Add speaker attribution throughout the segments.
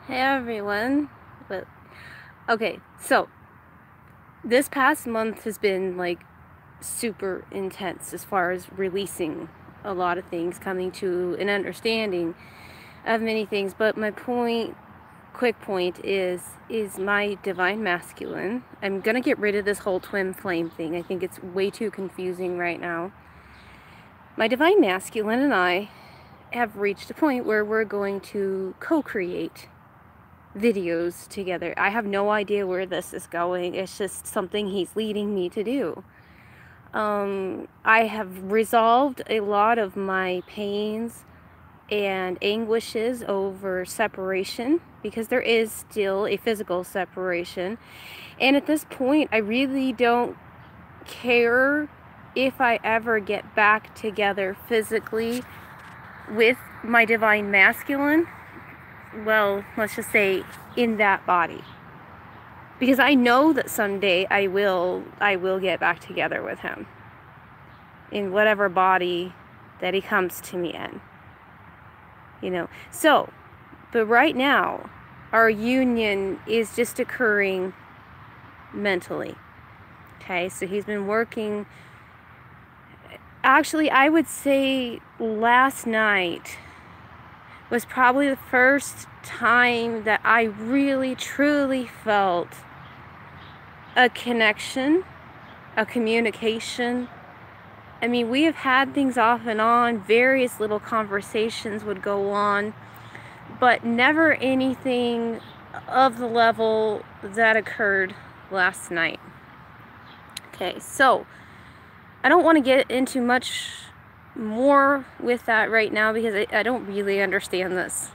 Speaker 1: Hey everyone. But okay, so this past month has been like super intense as far as releasing a lot of things, coming to an understanding of many things. But my quick point is my divine masculine. I'm gonna get rid of this whole twin flame thing. I think it's way too confusing right now. My divine masculine and I have reached a point where we're going to co-create videos together. I have no idea where this is going. It's just something he's leading me to do. I have resolved a lot of my pains and anguishes over separation because there is still a physical separation. And at this point, I really don't care if I ever get back together physically with my divine masculine. Well, let's just say in that body, because I know that someday I will get back together with him in whatever body that he comes to me in, so, but right now our union is just occurring mentally. Okay, so he's been working. Actually, I would say last night was probably the first time that I really truly felt a connection, a communication. I mean, we have had things off and on, various little conversations would go on, but never anything of the level that occurred last night. Okay, so I don't want to get into much more with that right now because I don't really understand this.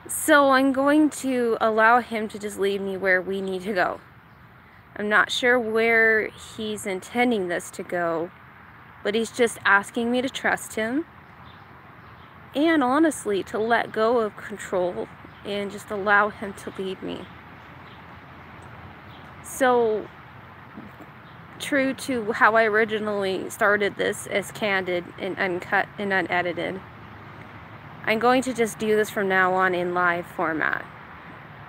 Speaker 1: So I'm going to allow him to just lead me where we need to go. I'm not sure where he's intending this to go, but he's just asking me to trust him and honestly to let go of control and just allow him to lead me. So, true to how I originally started this as candid and uncut and unedited, I'm going to just do this from now on in live format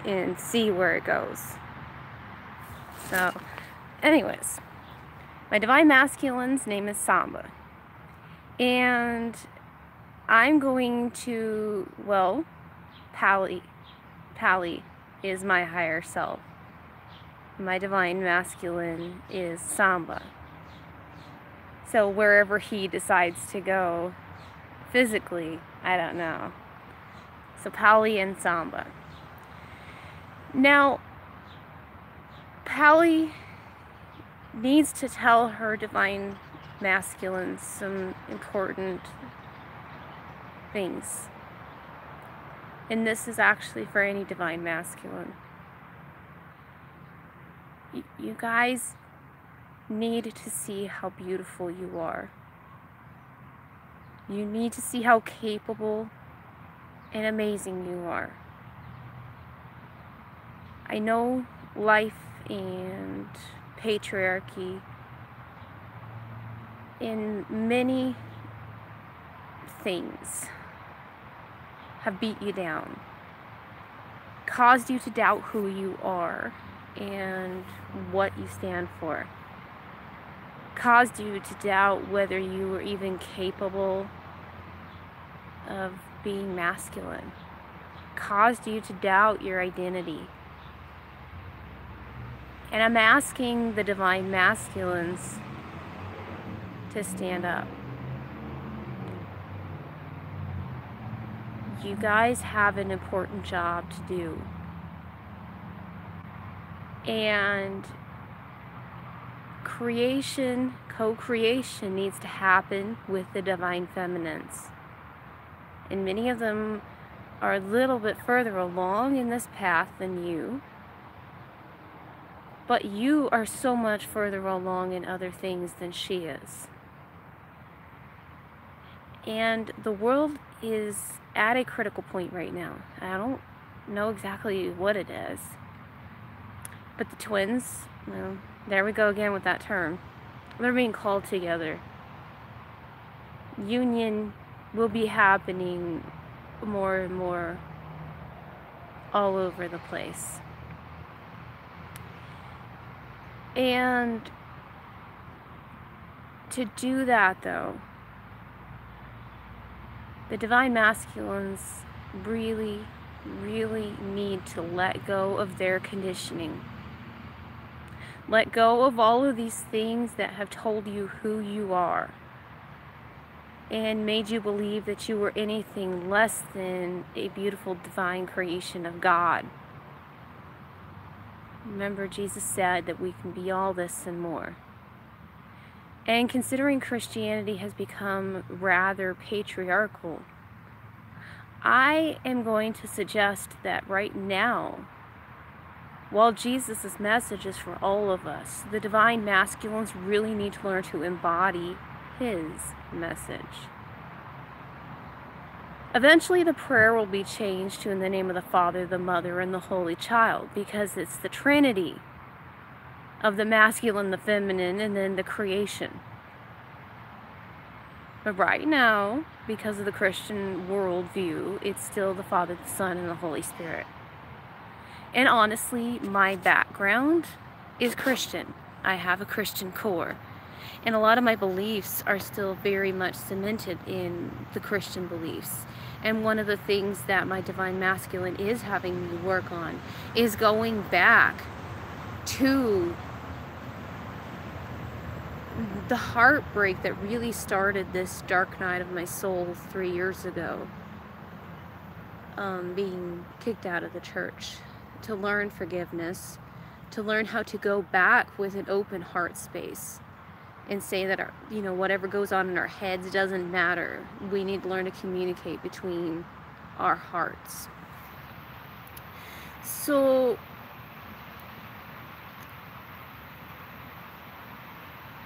Speaker 1: and see where it goes. So, anyways, my divine masculine's name is Samba. And I'm going to, well, Pali is my higher self. My divine masculine is Samba. So wherever he decides to go physically, I don't know. So Pali and Samba. Now, Pali needs to tell her divine masculine some important things. And this is actually for any divine masculine. You guys need to see how beautiful you are. You need to see how capable and amazing you are. I know life and patriarchy in many things have beat you down, caused you to doubt who you are and what you stand for, caused you to doubt whether you were even capable of being masculine, caused you to doubt your identity. And I'm asking the divine masculines to stand up. You guys have an important job to do. And creation, co-creation needs to happen with the divine feminines. And many of them are a little bit further along in this path than you. But you are so much further along in other things than she is. And the world is at a critical point right now. I don't know exactly what it is. But the twins, well, there we go again with that term. They're being called together. Union will be happening more and more all over the place. And to do that, though, the divine masculines really, really need to let go of their conditioning. Let go of all of these things that have told you who you are and made you believe that you were anything less than a beautiful divine creation of God. Remember, Jesus said that we can be all this and more. And considering Christianity has become rather patriarchal, I am going to suggest that right now, while Jesus' message is for all of us, the divine masculines really need to learn to embody his message. Eventually the prayer will be changed to in the name of the Father, the Mother, and the Holy Child, because it's the Trinity of the masculine, the feminine, and then the creation. But right now, because of the Christian worldview, it's still the Father, the Son, and the Holy Spirit. And honestly, my background is Christian. I have a Christian core. And a lot of my beliefs are still very much cemented in the Christian beliefs. And one of the things that my divine masculine is having me work on is going back to the heartbreak that really started this dark night of my soul 3 years ago. Being kicked out of the church. To learn forgiveness. To learn how to go back with an open heart space. And say that whatever goes on in our heads doesn't matter. We need to learn to communicate between our hearts. So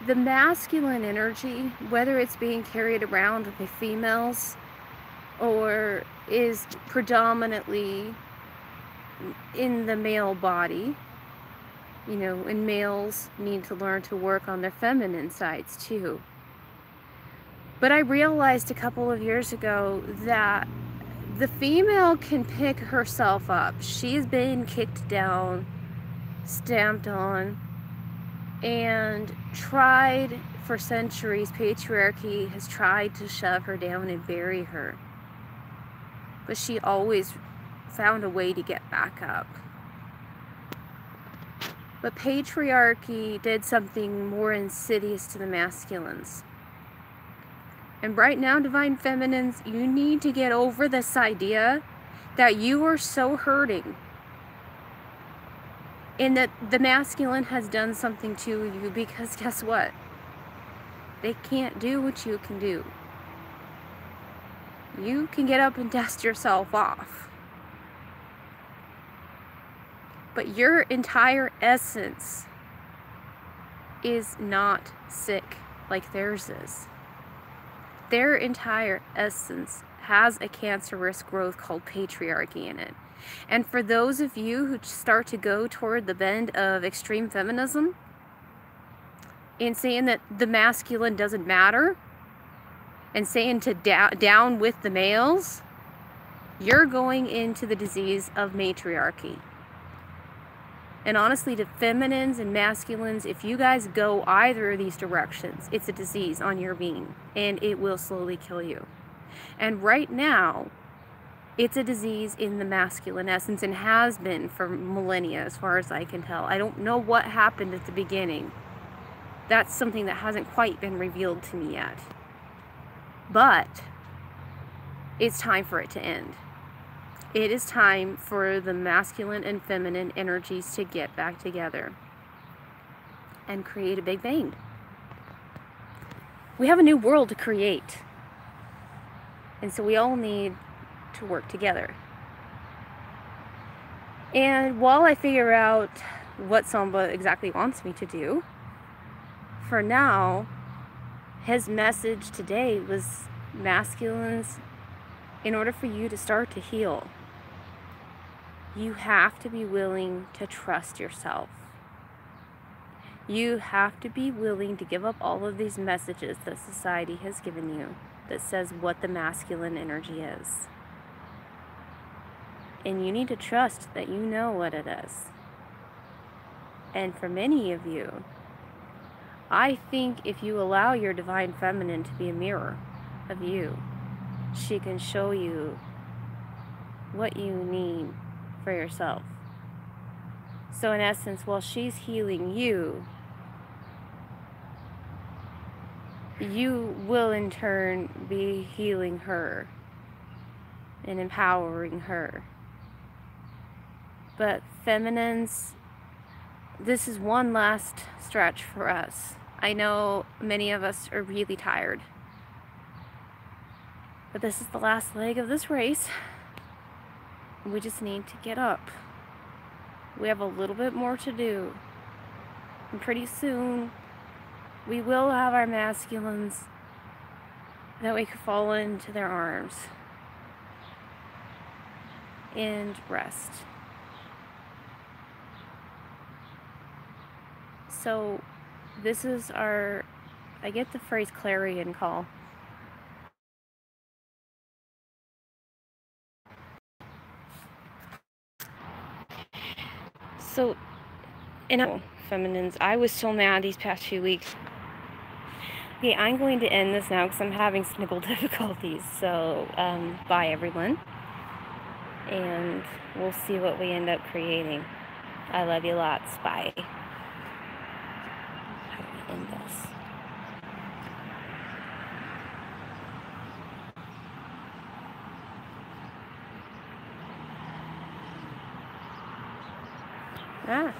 Speaker 1: the masculine energy, whether it's being carried around by females or is predominantly in the male body, and males need to learn to work on their feminine sides too. But I realized a couple of years ago that the female can pick herself up. She's been kicked down, stamped on, and tried for centuries. Patriarchy has tried to shove her down and bury her. But she always found a way to get back up. But patriarchy did something more insidious to the masculines. And right now, divine feminines, you need to get over this idea that you are so hurting and that the masculine has done something to you, because guess what? They can't do what you can do. You can get up and dust yourself off. But your entire essence is not sick like theirs is. Their entire essence has a cancerous growth called patriarchy in it. And for those of you who start to go toward the bend of extreme feminism and saying that the masculine doesn't matter and saying to down with the males, you're going into the disease of matriarchy. And honestly, to feminines and masculines, if you guys go either of these directions, it's a disease on your being, and it will slowly kill you. And right now, it's a disease in the masculine essence, and has been for millennia, as far as I can tell. I don't know what happened at the beginning. That's something that hasn't quite been revealed to me yet. But it's time for it to end. It is time for the masculine and feminine energies to get back together and create a big bang. We have a new world to create. And so we all need to work together. And while I figure out what Samba exactly wants me to do, for now, his message today was, masculines, in order for you to start to heal, you have to be willing to trust yourself. You have to be willing to give up all of these messages that society has given you that says what the masculine energy is. And you need to trust that you know what it is. And for many of you, I think if you allow your divine feminine to be a mirror of you, she can show you what you need for yourself. So in essence, while she's healing you, you will in turn be healing her and empowering her. But feminines, this is one last stretch for us. I know many of us are really tired, but this is the last leg of this race. We just need to get up. We have a little bit more to do. And pretty soon, we will have our masculines that we could fall into their arms and rest. So this is our, I get the phrase clarion call. So, feminines, I was so mad these past few weeks. Okay, I'm going to end this now because I'm having sniggle difficulties. So, bye everyone. And we'll see what we end up creating. I love you lots. Bye. How do we end this? Ah.